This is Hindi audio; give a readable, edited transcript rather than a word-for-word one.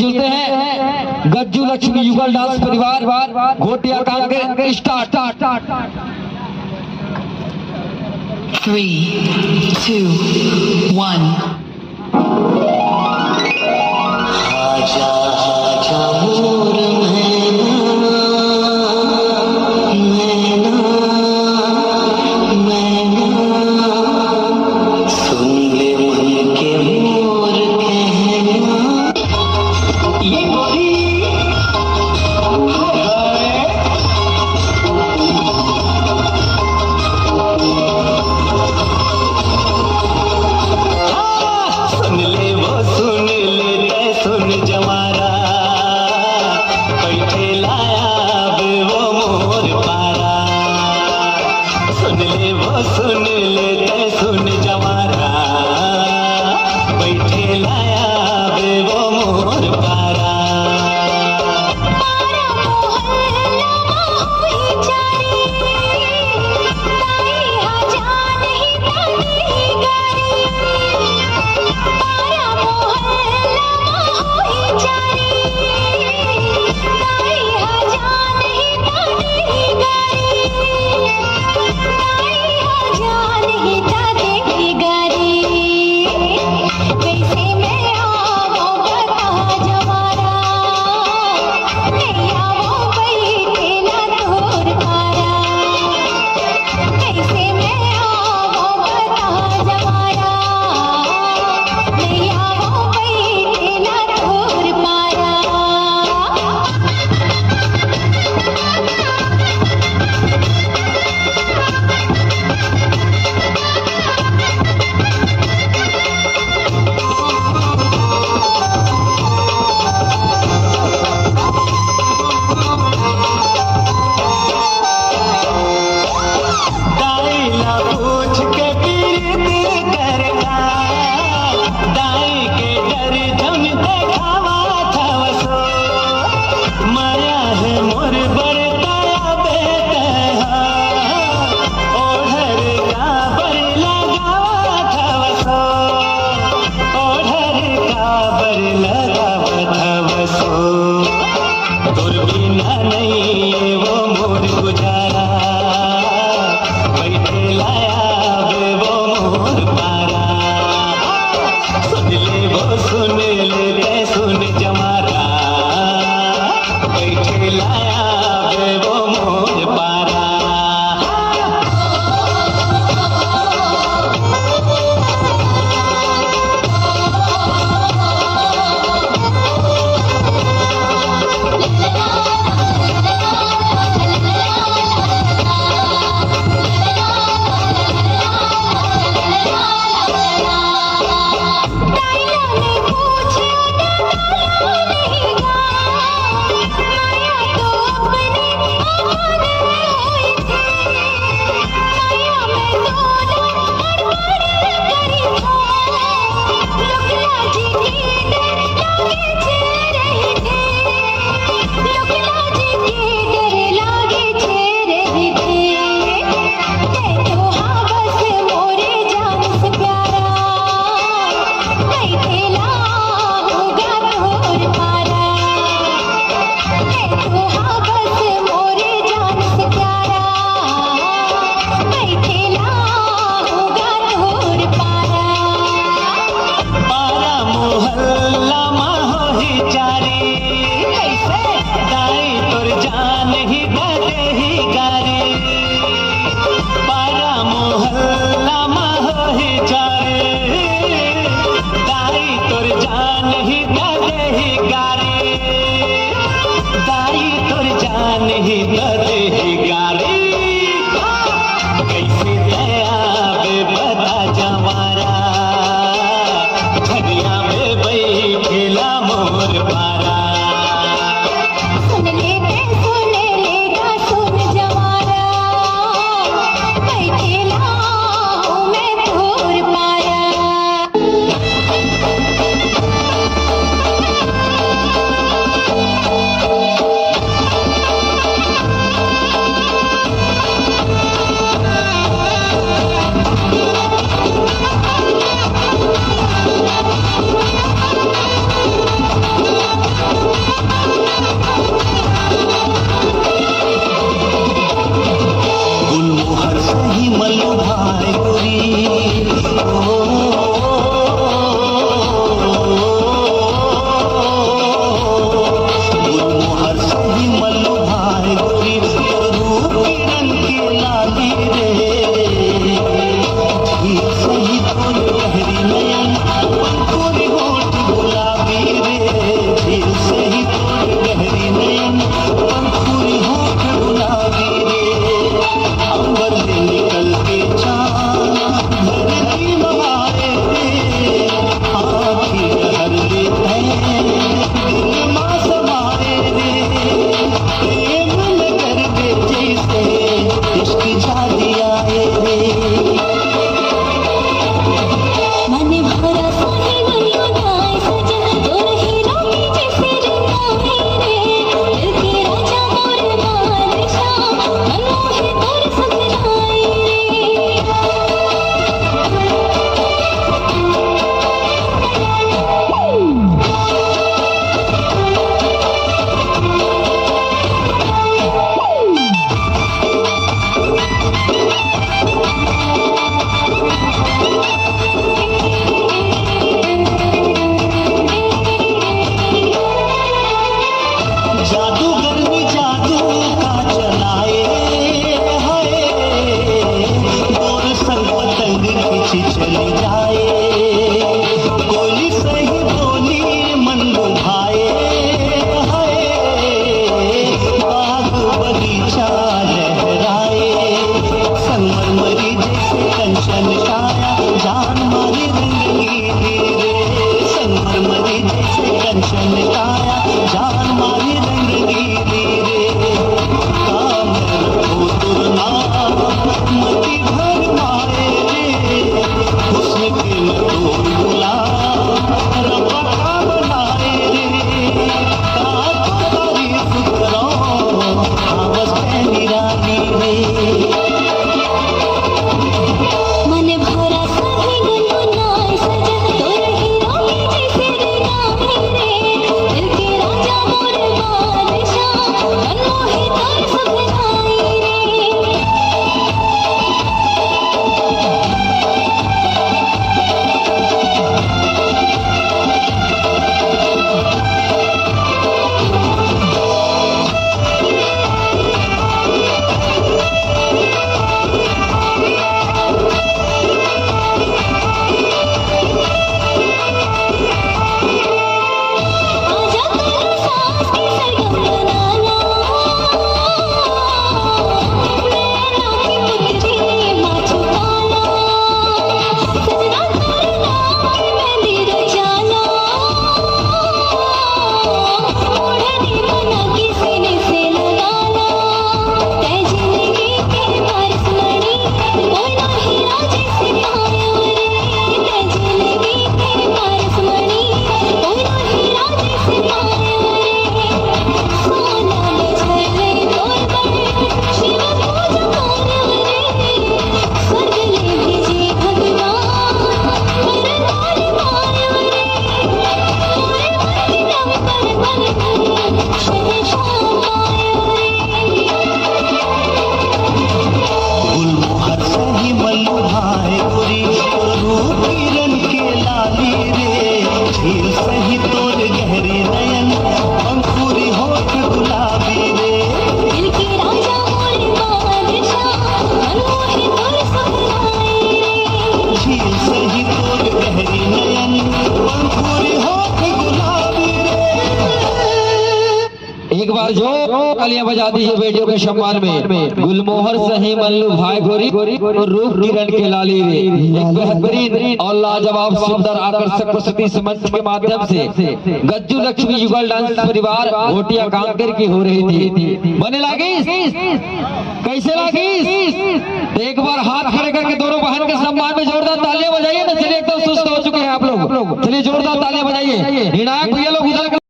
सुनते हैं गज्जू लक्ष्मी युगल डांस परिवार घोटिया कांगे स्टार्ट। 3, 2, 1 आजा आजा मोर मैना मैना सुन ले मन के मोर कहना ये गोरी सुन ले सुन जमारा बैठे लाया बे वो मोर पारा हुसन काया जान माही रंगीली रे काम तुरना मती भर माए रे हुस्न के गुला रब्बा का बनाए रे का तारीफ करो आवाज पहली रानी रे मन भरा सही गुनगुनाए सजन तोर हीरो के जैसे रे दिल के राजा मोर बादशाह मनमोही तोर सपनाई रे आजा तेरे साथ की सरगम बनाना नैना की पुतली माँ छुपाना सजना तेरे नाम की मेहंदी रचाना ओढ़नी बना के सीने से लगाना तै जिंदगी के पारस मणि कोई ना हीरा जैसे पायो रे तै जिंदगी के पारस मणि कोई ना हीरा जैसे पायो रे सोना में झले तोर बड़े शिव पूजा पायो रे स्वर्ग ले भेजे भगवान पर तारे पायो रे पूरे मन पर बन शहंशाह पायो रे गुलमोहर सही मल्लू भाई गोरी रूप किरण के लाली रे झील सही तोर गहरी नयन अंकुरी होठ गुलाबी रे दिल के राजा मोर बादशाह मनमोही तोर सपनाई रे झील सही तोर गहरी नयन अंकुरी होठ गुलाबी रे एक बार जो तालियां बजा दीजिए बेटियों के सम्मान में गुलमोहर सही मल्लू भाई गोरी और रूप किरण के लाली रे एक बेहतरीन और लाजवाब सुंदर आकर्षक प्रस्तुति मंच के माध्यम से गज्जू लक्ष्मी युगल डांस परिवार घोटिया कांकर की हो रही थी। बने लागी कैसे लागी तो एक बार हाथ खड़े करके दोनों बहन के सम्मान में जोरदार तालियां बजाइए ना। चलिए एकदम सुस्त हो चुके हैं आप लोग, चलिए जोरदार तालियां बजाइए। निर्णायक भैया लोग उधर